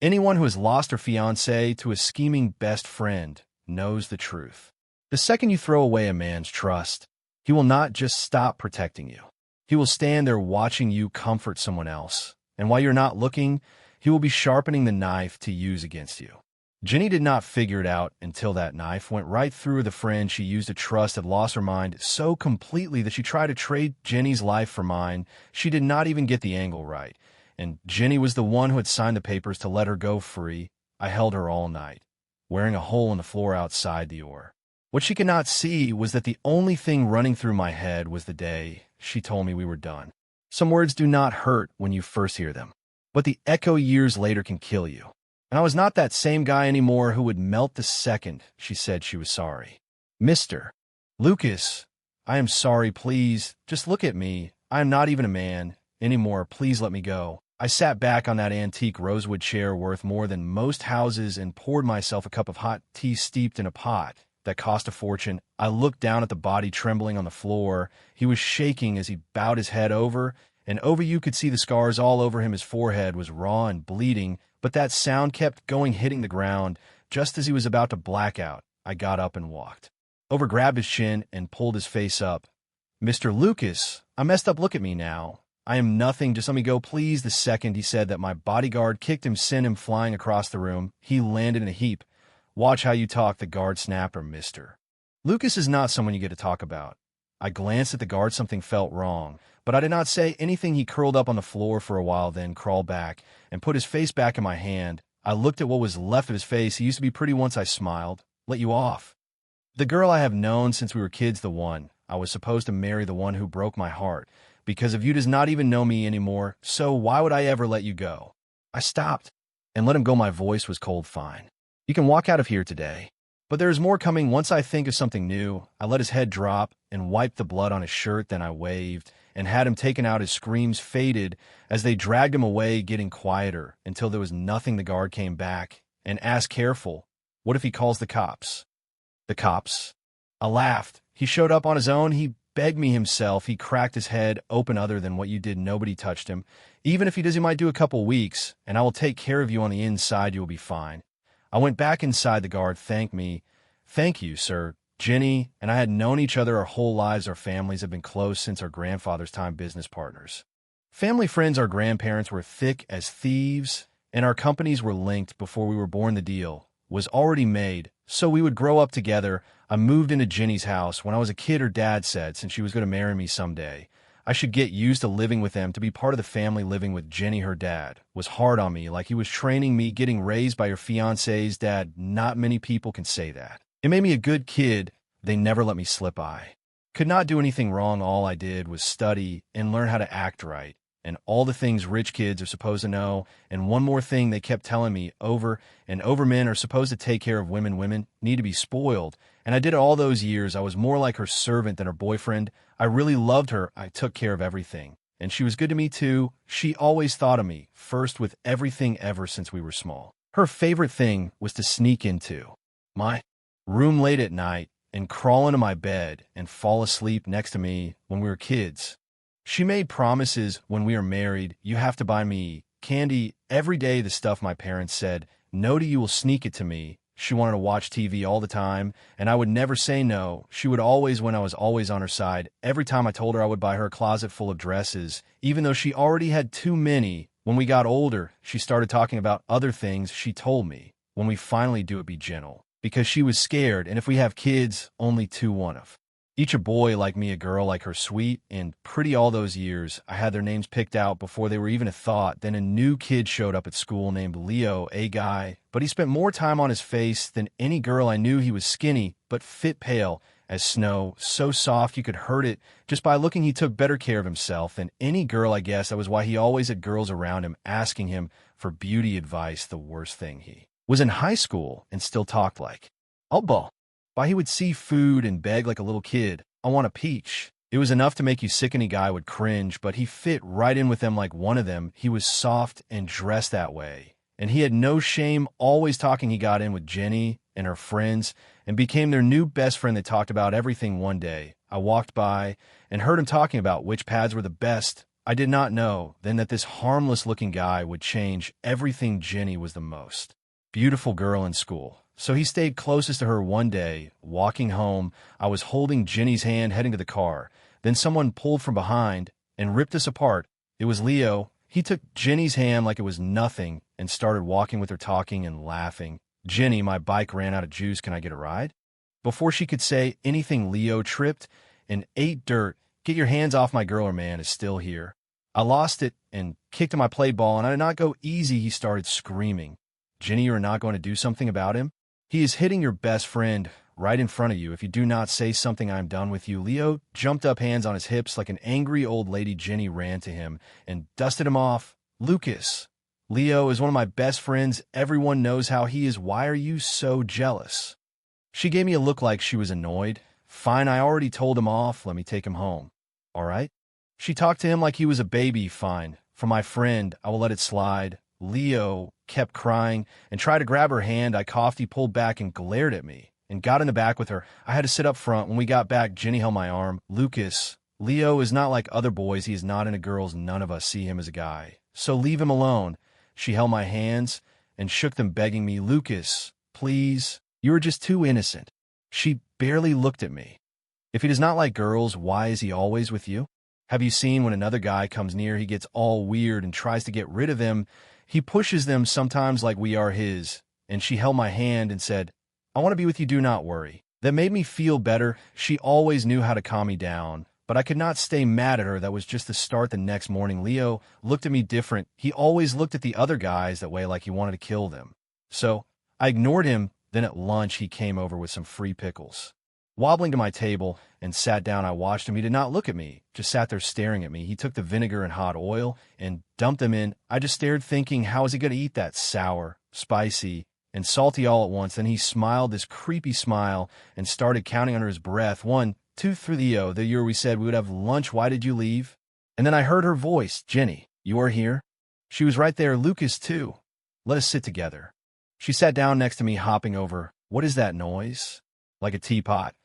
Anyone who has lost her fiancé to a scheming best friend knows the truth. The second you throw away a man's trust, he will not just stop protecting you. He will stand there watching you comfort someone else. And while you're not looking, he will be sharpening the knife to use against you. Jenny did not figure it out until that knife went right through the friend she used to trust had lost her mind so completely that she tried to trade Jenny's life for mine. She did not even get the angle right. And Jenny was the one who had signed the papers to let her go free. I held her all night, wearing a hole in the floor outside the door. What she could not see was that the only thing running through my head was the day she told me we were done. Some words do not hurt when you first hear them, but the echo years later can kill you. And I was not that same guy anymore who would melt the second she said she was sorry. Mr. Lucas, I am sorry, please. Just look at me. I am not even a man anymore. Please let me go. I sat back on that antique rosewood chair worth more than most houses and poured myself a cup of hot tea steeped in a pot that cost a fortune. I looked down at the body trembling on the floor. He was shaking as he bowed his head over, and over you could see the scars all over him. His forehead was raw and bleeding, but that sound kept going, hitting the ground. Just as he was about to black out, I got up and walked over, grabbed his chin, and pulled his face up. Mr. Lucas, I messed up. Look at me now. I am nothing. Just let me go, please. The second he said that, my bodyguard kicked him, sent him flying across the room. He landed in a heap. Watch how you talk, the guard snapped. Or Mr. Lucas is not someone you get to talk about. I glanced at the guard. Something felt wrong, but I did not say anything. He curled up on the floor for a while, then crawled back and put his face back in my hand. I looked at what was left of his face. He used to be pretty once. I smiled. Let you off. The girl I have known since we were kids, the one I was supposed to marry, the one who broke my heart. Because of you does not even know me anymore, so why would I ever let you go? I stopped and let him go. My voice was cold. Fine. You can walk out of here today. But there is more coming. Once I think of something new, I let his head drop and wiped the blood on his shirt. Then I waved and had him taken out. His screams faded as they dragged him away, getting quieter until there was nothing. The guard came back and asked, careful, what if he calls the cops? The cops? I laughed. He showed up on his own. He begged me himself. He cracked his head open. Other than what you did, nobody touched him. Even if he does, he might do a couple weeks, and I will take care of you on the inside. You will be fine. I went back inside. The guard thanked me. Thank you, sir. Jenny and I had known each other our whole lives. Our families have been close since our grandfather's time, business partners. Family friends. Our grandparents were thick as thieves, and our companies were linked before we were born. The deal was already made, so we would grow up together. I moved into Jenny's house when I was a kid. Her dad said, since she was going to marry me someday, I should get used to living with them, to be part of the family. Living with Jenny, her dad, was hard on me, like he was training me. Getting raised by your fiancé's dad, not many people can say that. It made me a good kid. They never let me slip. I could not do anything wrong. All I did was study and learn how to act right, and all the things rich kids are supposed to know. And one more thing they kept telling me over and over, men are supposed to take care of women. Women need to be spoiled. And I did it all those years. I was more like her servant than her boyfriend. I really loved her. I took care of everything. And she was good to me too. She always thought of me first with everything ever since we were small. Her favorite thing was to sneak into my room late at night and crawl into my bed and fall asleep next to me. When we were kids, she made promises. When we are married, you have to buy me candy every day. The stuff my parents said no to, you will sneak it to me. She wanted to watch TV all the time, and I would never say no. She would always win. I was always on her side. Every time I told her I would buy her a closet full of dresses, even though she already had too many. When we got older, she started talking about other things. She told me, when we finally do it, be gentle, because she was scared. And if we have kids, only two, one of each, a boy like me, a girl like her, sweet and pretty. All those years, I had their names picked out before they were even a thought. Then a new kid showed up at school named Leo, a guy, but he spent more time on his face than any girl I knew. He was skinny, but fit, pale as snow, so soft you could hurt it just by looking. He took better care of himself than any girl, I guess. That was why he always had girls around him asking him for beauty advice. The worst thing, he was in high school and still talked like a ball. Why he would see food and beg like a little kid, I want a peach. It was enough to make you sick. Any guy would cringe, but he fit right in with them like one of them. He was soft and dressed that way, and he had no shame, always talking. He got in with Jenny and her friends and became their new best friend. They talked about everything. One day, I walked by and heard him talking about which pads were the best. I did not know then that this harmless-looking guy would change everything. Jenny was the most beautiful girl in school, so he stayed closest to her. One day, walking home, I was holding Jenny's hand heading to the car. Then someone pulled from behind and ripped us apart. It was Leo. He took Jenny's hand like it was nothing and started walking with her, talking and laughing. "Jenny, my bike ran out of juice. Can I get a ride?" Before she could say anything, Leo tripped and ate dirt. "Get your hands off my girl, her man is still here." I lost it and kicked him. I played ball, and I did not go easy. He started screaming. "Jenny, you are not going to do something about him? He is hitting your best friend right in front of you. If you do not say something, I am done with you." Leo jumped up, hands on his hips like an angry old lady. Jenny ran to him and dusted him off. "Lucas, Leo is one of my best friends. Everyone knows how he is. Why are you so jealous?" She gave me a look like she was annoyed. "Fine, I already told him off. Let me take him home." "All right." She talked to him like he was a baby. "Fine. For my friend, I will let it slide." Leo kept crying and tried to grab her hand. I coughed. He pulled back and glared at me and got in the back with her. I had to sit up front. When we got back, Jenny held my arm. "Lucas, Leo is not like other boys. He is not into girls. None of us see him as a guy. So leave him alone." She held my hands and shook them, begging me, "Lucas, please. You are just too innocent." She barely looked at me. "If he does not like girls, why is he always with you? Have you seen when another guy comes near, he gets all weird and tries to get rid of them? He pushes them sometimes like we are his." And she held my hand and said, "I want to be with you. Do not worry." That made me feel better. She always knew how to calm me down, but I could not stay mad at her. That was just the start. The next morning, Leo looked at me different. He always looked at the other guys that way, like he wanted to kill them. So I ignored him. Then at lunch, he came over with some free pickles. Wobbling to my table and sat down, I watched him. He did not look at me, just sat there staring at me. He took the vinegar and hot oil and dumped them in. I just stared, thinking, how is he going to eat that? Sour, spicy, and salty all at once. Then he smiled this creepy smile and started counting under his breath. 1, 2, 3. "Leo, the year we said we would have lunch, why did you leave?" And then I heard her voice. "Jenny, you are here?" She was right there. "Lucas, too. Let us sit together." She sat down next to me, hopping over. "What is that noise?" "Like a teapot."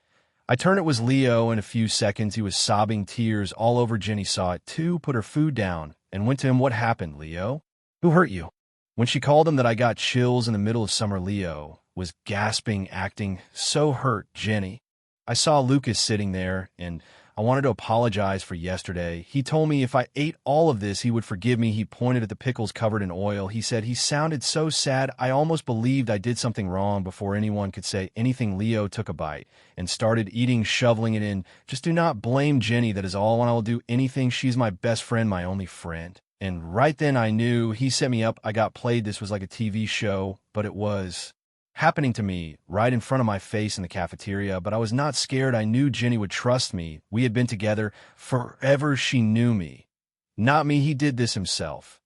I turned. It was Leo. In a few seconds, he was sobbing, tears all over. Jenny saw it too, put her food down, and went to him. "What happened, Leo? Who hurt you?" When she called him that, I got chills. In the middle of summer, Leo was gasping, acting so hurt. "Jenny." I saw Lucas sitting there, and I wanted to apologize for yesterday. He told me if I ate all of this, he would forgive me. He pointed at the pickles covered in oil. He said he sounded so sad. I almost believed I did something wrong before anyone could say anything. Leo took a bite and started eating, shoveling it in. "Just do not blame Jenny. That is all. And I will do anything. She's my best friend, my only friend." And right then I knew he set me up. I got played. This was like a TV show, but it was happening to me right in front of my face in the cafeteria. But I was not scared. I knew Jenny would trust me. We had been together forever. She knew me. Not me. He did this himself.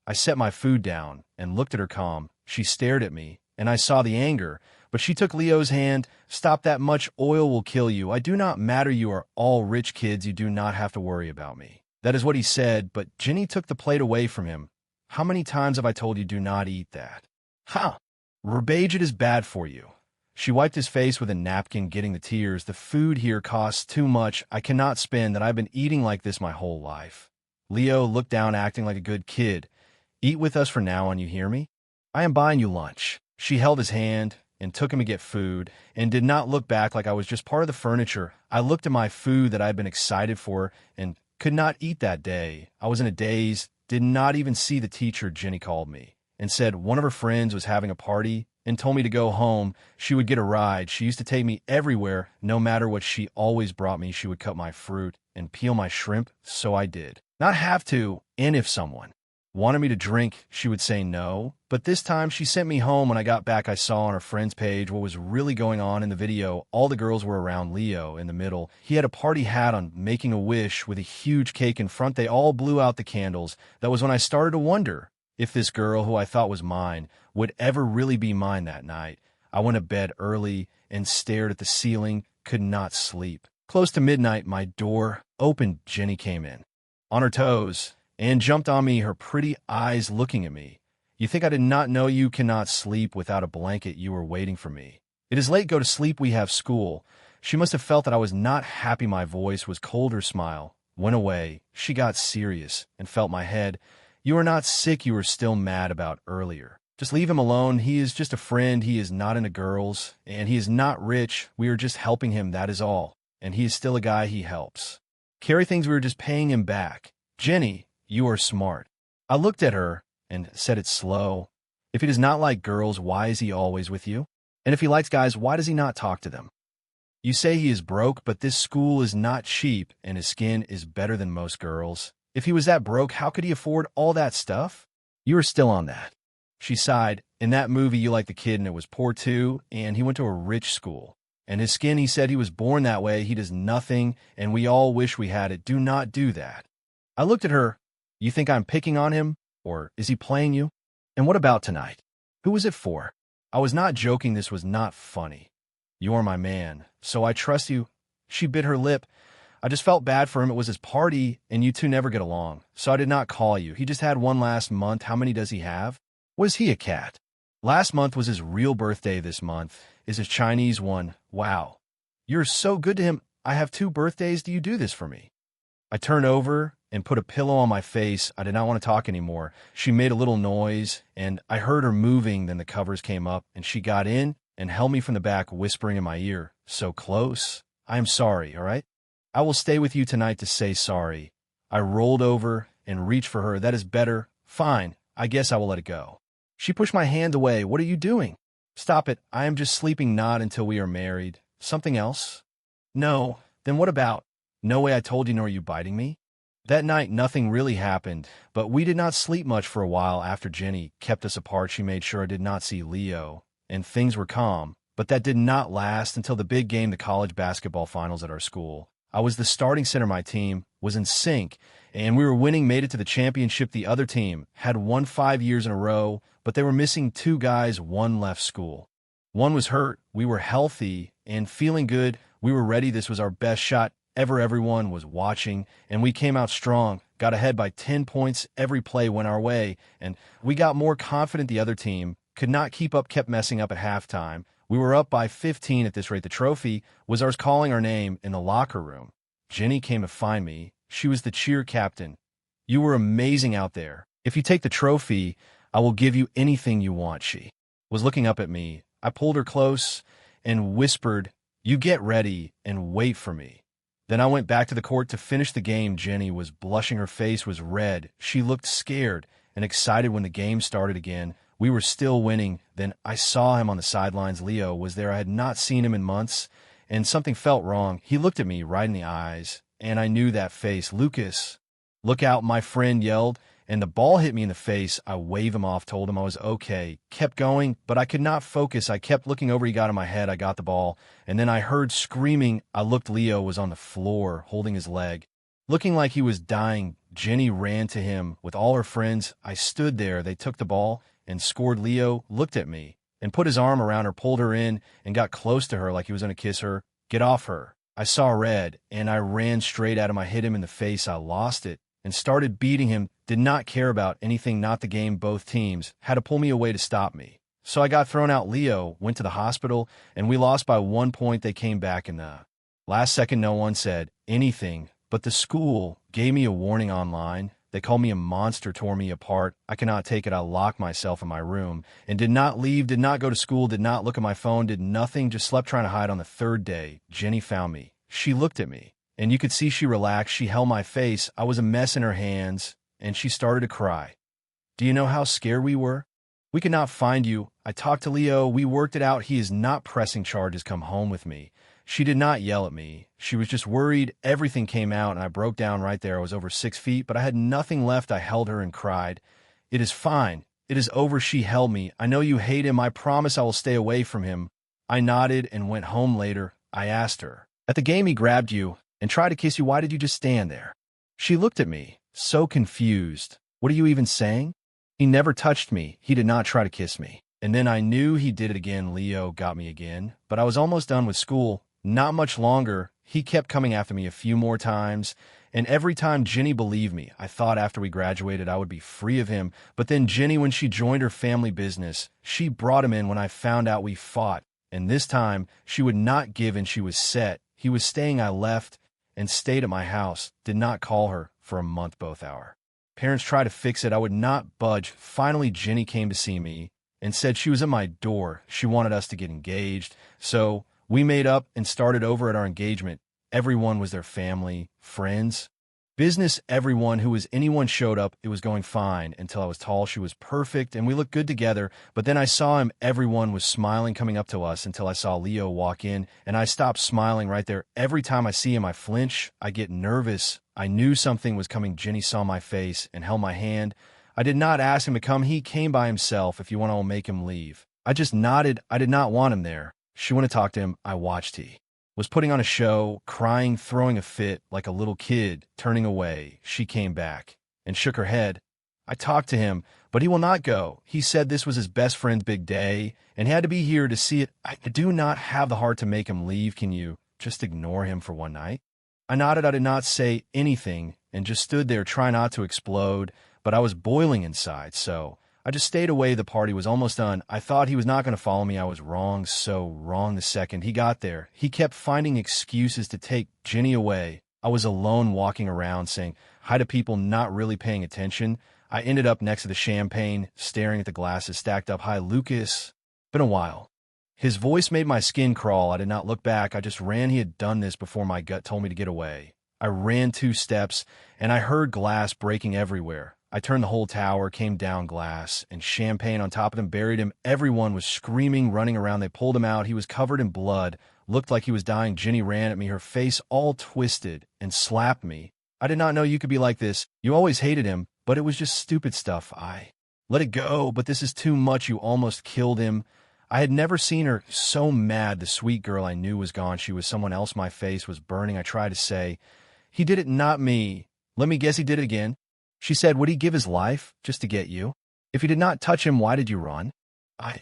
I set my food down and looked at her calm. She stared at me, and I saw the anger. But she took Leo's hand. "Stop that. Much oil will kill you. I do not matter. You are all rich kids. You do not have to worry about me." That is what he said, but Jenny took the plate away from him. "How many times have I told you do not eat that?" "Ha! Rebage, it is bad for you." She wiped his face with a napkin, getting the tears. "The food here costs too much. I cannot spend that. I've been eating like this my whole life." Leo looked down, acting like a good kid. "Eat with us for now on, you hear me? I am buying you lunch." She held his hand and took him to get food and did not look back like I was just part of the furniture. I looked at my food that I had been excited for and could not eat that day. I was in a daze, did not even see the teacher. Jenny called me and said one of her friends was having a party and told me to go home. She would get a ride. She used to take me everywhere. No matter what, she always brought me. She would cut my fruit and peel my shrimp, so I did. Not have to, and if someone wanted me to drink, she would say no. But this time, she sent me home. When I got back, I saw on her friend's page what was really going on in the video. All the girls were around Leo in the middle. He had a party hat on, making a wish with a huge cake in front. They all blew out the candles. That was when I started to wonder if this girl, who I thought was mine, would ever really be mine that night. I went to bed early and stared at the ceiling, could not sleep. Close to midnight, my door opened. Jenny came in, on her toes, and jumped on me, her pretty eyes looking at me. "You think I did not know you cannot sleep without a blanket? You were waiting for me. It is late, go to sleep, we have school." She must have felt that I was not happy. My voice was cold, her smile went away. She got serious and felt my head. You are not sick you were still mad about earlier. Just leave him alone. He is just a friend. He is not into girls, and he is not rich. We are just helping him, that is all. And he is still a guy he helps. Carry things, we were just paying him back. Jenny, you are smart. I looked at her and said it slow. If he does not like girls, why is he always with you? And if he likes guys, why does he not talk to them? You say he is broke, but this school is not cheap, and his skin is better than most girls. If he was that broke, how could he afford all that stuff? You are still on that. She sighed. In that movie, you liked the kid, and it was poor too, and he went to a rich school. And his skin, he said he was born that way. He does nothing, and we all wish we had it. Do not do that. I looked at her. You think I'm picking on him? Or is he playing you? And what about tonight? Who was it for? I was not joking. This was not funny. You are my man, so I trust you. She bit her lip. I just felt bad for him. It was his party, and you two never get along. So I did not call you. He just had one last month. How many does he have? Was he a cat? Last month was his real birthday. This month is his Chinese one. Wow. You're so good to him. I have 2 birthdays. Do you do this for me? I turned over and put a pillow on my face. I did not want to talk anymore. She made a little noise, and I heard her moving. Then the covers came up, and she got in and held me from the back, whispering in my ear, so close. I am sorry, all right? I will stay with you tonight to say sorry. I rolled over and reached for her. That is better. Fine. I guess I will let it go. She pushed my hand away. What are you doing? Stop it. I am just sleeping, not until we are married. Something else? No. Then what about? No way I told you, nor are you biting me? That night, nothing really happened, but we did not sleep much for a while after Jenny kept us apart. She made sure I did not see Leo, and things were calm, but that did not last until the big game, the college basketball finals at our school. I was the starting center. My team was in sync, and we were winning, made it to the championship. The other team had won 5 years in a row, but they were missing 2 guys. One left school. One was hurt. We were healthy and feeling good. We were ready. This was our best shot ever. Everyone was watching, and we came out strong, got ahead by 10 points. Every play went our way, and we got more confident. The other team could not keep up, kept messing up at halftime. We were up by 15 at this rate. The trophy was ours, calling our name in the locker room. Jenny came to find me. She was the cheer captain. You were amazing out there. If you take the trophy, I will give you anything you want. She was looking up at me. I pulled her close and whispered, you get ready and wait for me. Then I went back to the court to finish the game. Jenny was blushing. Her face was red. She looked scared and excited when the game started again. We were still winning. Then I saw him on the sidelines. Leo was there. I had not seen him in months, and something felt wrong. He looked at me right in the eyes, and I knew that face. Lucas, look out, my friend yelled, and the ball hit me in the face. I waved him off, told him I was okay. Kept going, but I could not focus. I kept looking over. He got in my head. I got the ball, and then I heard screaming. I looked. Leo was on the floor, holding his leg, looking like he was dying. Jenny ran to him with all her friends. I stood there. They took the ball and scored. Leo looked at me and put his arm around her, pulled her in, and got close to her like he was going to kiss her. Get off her. I saw red, and I ran straight at him. I hit him in the face. I lost it and started beating him. Did not care about anything, not the game. Both teams had to pull me away to stop me. So I got thrown out. Leo went to the hospital, and we lost by 1 point. They came back in the last second. No one said anything, but the school gave me a warning online. They called me a monster, tore me apart. I cannot take it. I locked myself in my room and did not leave, did not go to school, did not look at my phone, did nothing, just slept trying to hide. On the 3rd day, Jenny found me. She looked at me, and you could see she relaxed. She held my face. I was a mess in her hands, and she started to cry. Do you know how scared we were? We could not find you. I talked to Leo. We worked it out. He is not pressing charges. Come home with me. She did not yell at me. She was just worried. Everything came out, and I broke down right there. I was over 6 feet, but I had nothing left. I held her and cried. It is fine. It is over. She held me. I know you hate him. I promise I will stay away from him. I nodded and went home later. I asked her, at the game he grabbed you and tried to kiss you. Why did you just stand there? She looked at me, so confused. What are you even saying? He never touched me. He did not try to kiss me. And then I knew he did it again. Leo got me again, but I was almost done with school. Not much longer. He kept coming after me a few more times, and every time Jenny believed me. I thought after we graduated I would be free of him, but then Jenny, when she joined her family business, she brought him in when I found out we fought, and this time she would not give in. She was set. He was staying. I left, and stayed at my house, did not call her for a month both hour. Parents tried to fix it. I would not budge. Finally, Jenny came to see me and said she was at my door. She wanted us to get engaged. So we made up and started over at our engagement. Everyone was their family, friends, business. Everyone who was anyone showed up. It was going fine until I was tall. She was perfect and we looked good together. But then I saw him. Everyone was smiling coming up to us until I saw Leo walk in and I stopped smiling right there. Every time I see him, I flinch. I get nervous. I knew something was coming. Jenny saw my face and held my hand. I did not ask him to come. He came by himself. If you want, I'll make him leave. I just nodded. I did not want him there. She went to talk to him. I watched. He was putting on a show, crying, throwing a fit like a little kid, turning away. She came back and shook her head. I talked to him, but he will not go. He said this was his best friend's big day and he had to be here to see it. I do not have the heart to make him leave. Can you just ignore him for one night? I nodded. I did not say anything and just stood there trying not to explode, but I was boiling inside, so I just stayed away. The party was almost done. I thought he was not going to follow me. I was wrong, so wrong the second he got there. He kept finding excuses to take Jenny away. I was alone walking around saying hi to people, not really paying attention. I ended up next to the champagne, staring at the glasses stacked up high. Lucas, been a while. His voice made my skin crawl. I did not look back. I just ran. He had done this before my gut told me to get away. I ran 2 steps, and I heard glass breaking everywhere. I turned the whole tower, came down glass, and champagne on top of them, buried him. Everyone was screaming, running around. They pulled him out. He was covered in blood, looked like he was dying. Jenny ran at me, her face all twisted, and slapped me. I did not know you could be like this. You always hated him, but it was just stupid stuff. I let it go, but this is too much. You almost killed him. I had never seen her so mad. The sweet girl I knew was gone. She was someone else. My face was burning. I tried to say, he did it, not me. Let me guess, he did it again. She said, would he give his life just to get you? If you did not touch him, why did you run? I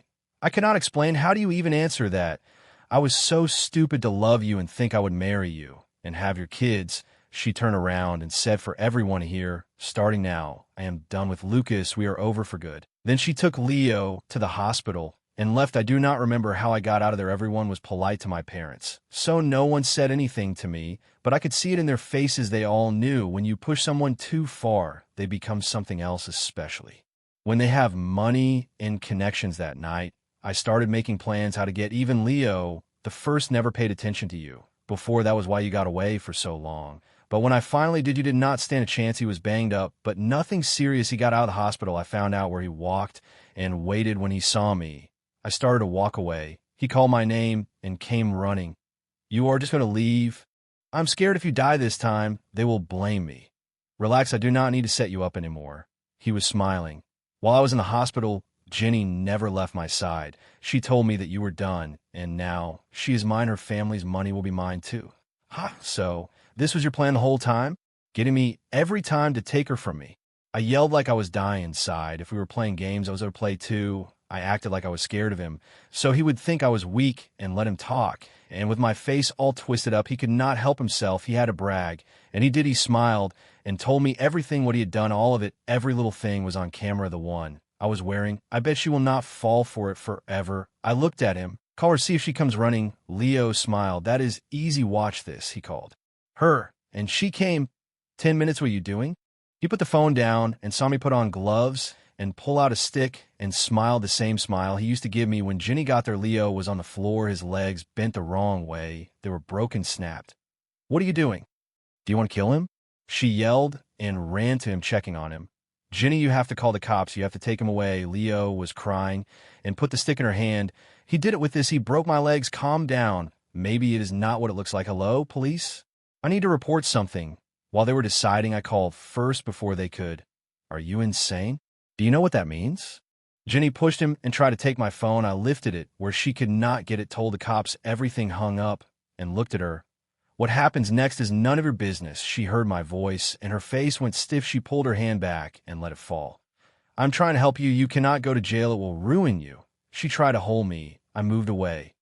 cannot explain. How do you even answer that? I was so stupid to love you and think I would marry you and have your kids. She turned around and said for everyone here, starting now, I am done with Lucas. We are over for good. Then she took Leo to the hospital and left. I do not remember how I got out of there. Everyone was polite to my parents, so no one said anything to me, but I could see it in their faces. They all knew when you push someone too far, they become something else, especially when they have money and connections. That night, I started making plans how to get even. Leo, the first, never paid attention to you. Before, that was why you got away for so long. But when I finally did, you did not stand a chance. He was banged up, but nothing serious. He got out of the hospital. I found out where he walked and waited. When he saw me, I started to walk away. He called my name and came running. You are just going to leave? I'm scared if you die this time, they will blame me. Relax, I do not need to set you up anymore. He was smiling. While I was in the hospital, Jenny never left my side. She told me that you were done, and now she is mine. Her family's money will be mine too. So this was your plan the whole time? Getting me every time to take her from me. I yelled like I was dying inside. If we were playing games, I was going to play too. I acted like I was scared of him, so he would think I was weak and let him talk. And with my face all twisted up, he could not help himself. He had to brag, and he did. He smiled and told me everything, what he had done, all of it. Every little thing was on camera. The one I was wearing. I bet she will not fall for it forever. I looked at him. Call her, see if she comes running. Leo smiled. That is easy. Watch this, he called her, and she came. 10 minutes, what are you doing? He put the phone down and saw me put on gloves and pull out a stick and smiled the same smile he used to give me. When Jenny got there, Leo was on the floor, his legs bent the wrong way. They were broken, snapped. What are you doing? Do you want to kill him? She yelled and ran to him, checking on him. Jenny, you have to call the cops. You have to take him away. Leo was crying and put the stick in her hand. He did it with this. He broke my legs. Calm down. Maybe it is not what it looks like. Hello, police? I need to report something. While they were deciding, I called first before they could. Are you insane? Do you know what that means? Jenny pushed him and tried to take my phone. I lifted it where she could not get it, told the cops everything, hung up, and looked at her. What happens next is none of your business. She heard my voice, and her face went stiff. She pulled her hand back and let it fall. I'm trying to help you. You cannot go to jail. It will ruin you. She tried to hold me. I moved away.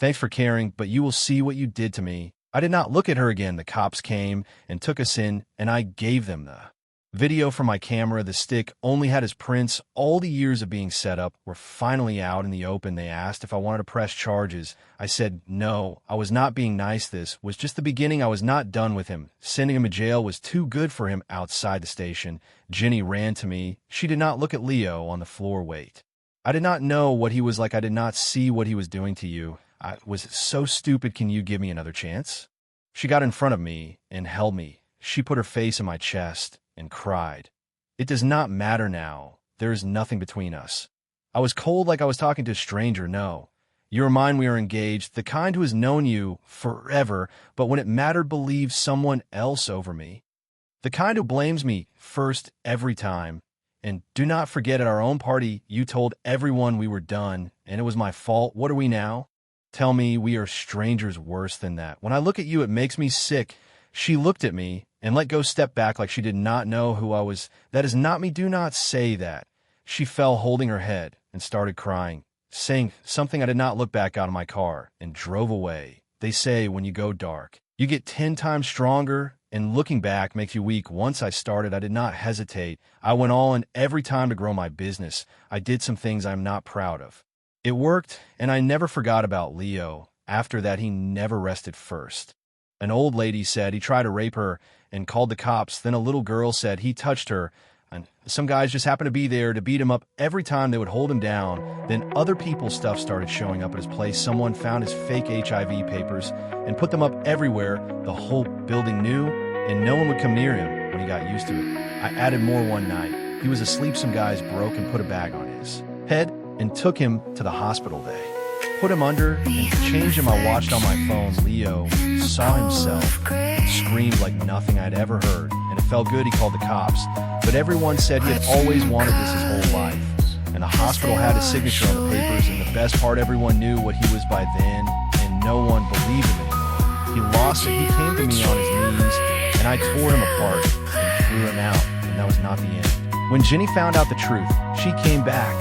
Thanks for caring, but you will see what you did to me. I did not look at her again. The cops came and took us in, and I gave them the Video from my camera, the stick only had his prints. All the years of being set up were finally out in the open. They asked if I wanted to press charges. I said no, I was not being nice. This was just the beginning. I was not done with him. Sending him to jail was too good for him. Outside the station, Jenny ran to me. She did not look at Leo on the floor. Wait. I did not know what he was like. I did not see what he was doing to you. I was so stupid. Can you give me another chance? She got in front of me and held me. She put her face in my chest and cried. It does not matter now. There is nothing between us. I was cold, like I was talking to a stranger. No. You are mine. We are engaged. The kind who has known you forever, but when it mattered, believed someone else over me. The kind who blames me first every time. And do not forget, at our own party, you told everyone we were done, and it was my fault. What are we now? Tell me we are strangers. Worse than that. When I look at you, it makes me sick. She looked at me and let go, step back like she did not know who I was. That is not me. Do not say that. She fell, holding her head, and started crying, saying something. I did not look back out of my car and drove away. They say when you go dark, you get 10 times stronger, and looking back makes you weak. Once I started, I did not hesitate. I went all in every time to grow my business. I did some things I'm not proud of. It worked, and I never forgot about Leo. After that, he never rested. First, an old lady said he tried to rape her and called the cops. Then a little girl said he touched her, and some guys just happened to be there to beat him up every time. They would hold him down. Then other people's stuff started showing up at his place. Someone found his fake HIV papers and put them up everywhere. The whole building knew, and no one would come near him when he got used to it. I added more one night. He was asleep. Some guys broke and put a bag on his head and took him to the hospital. They put him under and changed him. I watched on my phone. Leo saw himself and screamed like nothing I'd ever heard, and it felt good. He called the cops, but everyone said he had always wanted this his whole life, and the hospital had his signature on the papers. And the best part, everyone knew what he was by then, and no one believed him anymore. He lost it. He came to me on his knees, and I tore him apart and threw him out, and that was not the end. When Jenny found out the truth, she came back.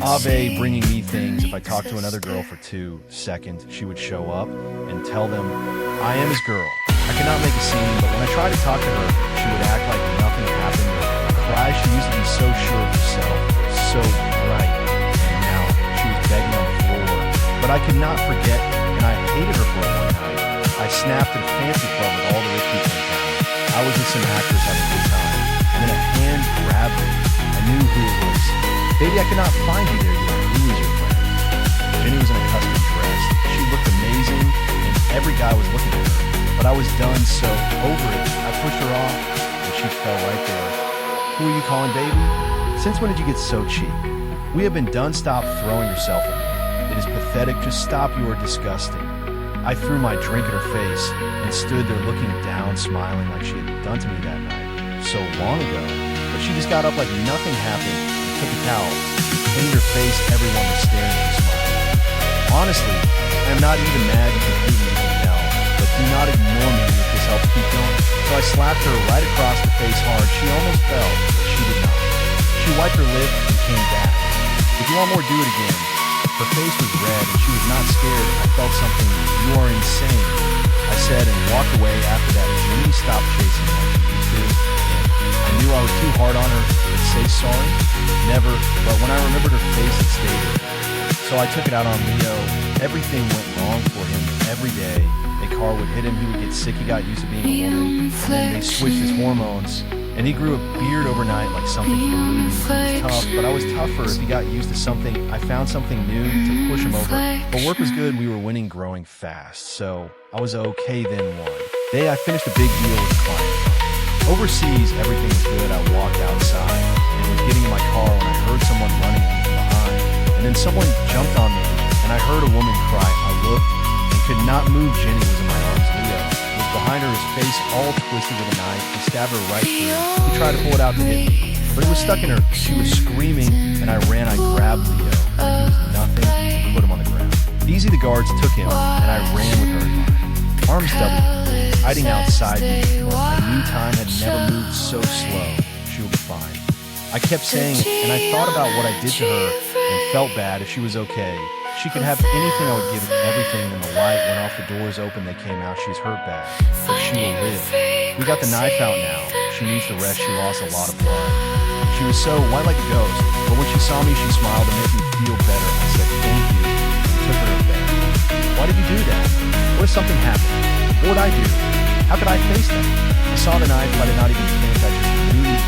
Ave bringing me things. If I talked to another girl for 2 seconds, she would show up and tell them I am his girl. I could not make a scene, but when I tried to talk to her, she would act like nothing happened or cry. She used to be so sure of herself, so bright, and now she was begging on the floor. But I could not forget, and I hated her for it one night. I snapped at a fancy club with all the rich people in town. I was with some actors having a good time, and then a hand grabbed me. I knew who it was. Baby, I could not find you there. Who is your friend? Jenny was in a custom dress. She looked amazing, and every guy was looking at her. But I was done, so over it, I pushed her off, and she fell right there. Who are you calling baby? Since when did you get so cheap? We have been done. Stop throwing yourself at me. It is pathetic. Just stop. You are disgusting. I threw my drink at her face and stood there looking down, smiling like she had done to me that night so long ago. But she just got up like nothing happened. Took a towel, cleaned her face. Everyone was staring and smiling. Honestly, I am not even mad. You can hate me, you can yell, but do not ignore me if this helps keep going. So I slapped her right across the face hard. She almost fell, but she did not. She wiped her lip and came back. If you want more, do it again. Her face was red and she was not scared. I felt something. You are insane, I said, and walked away. After that, Jenny stopped chasing me like she used to. I knew I was too hard on her to say sorry. Never, but when I remembered her face, it stayed with me. So I took it out on Leo. Everything went wrong for him every day. A car would hit him, he would get sick, he got used to being a woman, and then they switched his hormones, and he grew a beard overnight like something from a movie. He was tough, but I was tougher. If he got used to something, I found something new to push him over. But work was good, we were winning, growing fast, so I was okay then. One day I finished a big deal with a client. Overseas, everything was good. I walked outside and was getting in my car when I heard someone running from behind. And then someone jumped on me, and I heard a woman cry. I looked and could not move. Jenny was in my arms. Leo was behind her, his face all twisted with a knife. He stabbed her right through. He tried to pull it out to hit me, but it was stuck in her. She was screaming, and I ran. I grabbed Leo. When he was nothing, and put him on the ground. Easy, the guards took him, and I ran with her in mine. Arms doubled, hiding outside me. I knew time had never moved so slow. She will be fine. I kept saying it, and I thought about what I did to her and felt bad. If she was okay, she could have anything. I would give it everything. Then the light went off, the doors open, they came out. She's hurt bad, but she will live. We got the knife out now. She she needs to rest. She lost a lot of blood. She was so white like a ghost, but when she saw me, she smiled to make me feel better. I said, thank you, and took her to bed. Why did you do that? What if something happened? What would I do? How could I face them? I saw the knife, but I did not even think. I just knew it.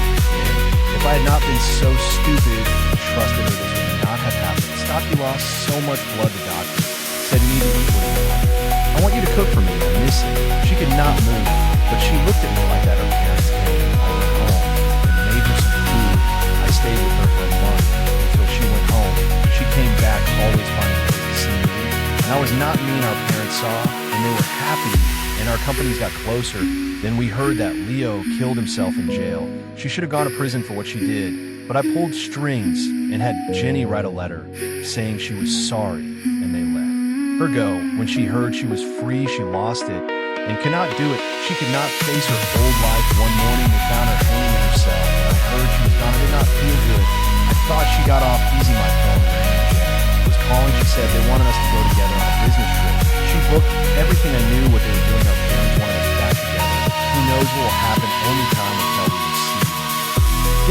If I had not been so stupid and trusted her, this would not have happened. Stocky lost so much blood, the doctor said he needed to eat what he wanted. I want you to cook for me. I miss it. She could not move, but she looked at me like that her parents came. I went home and made her some food. I stayed with her for a month until she went home. She came back always finding ways to see me. And I was not mean our parents saw, and they were happy, and our companies got closer. Then we heard that Leo killed himself in jail. She should have gone to prison for what she did, but I pulled strings and had Jenny write a letter saying she was sorry, and they let her go. When she heard she was free, she lost it and could not do it. She could not face her old life. One morning, we found her hanging herself. I heard she was gone. I did not feel good. I thought she got off easy. My phone rang. Jenny was calling. She said they wanted us to go together on a business trip. She booked everything. I knew what they were doing. Our parents wanted us back together. Who knows what will happen? Only time will tell. We will see.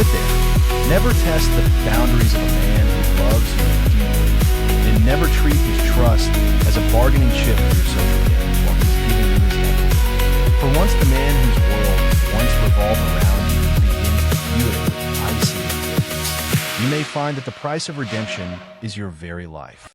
Get there. Never test the boundaries of a man who loves you deeply, and never treat his trust as a bargaining chip for your social gains while he's giving you his empathy. For once the man whose world once revolved around you begins to view it with icy indifference, you may find that the price of redemption is your very life.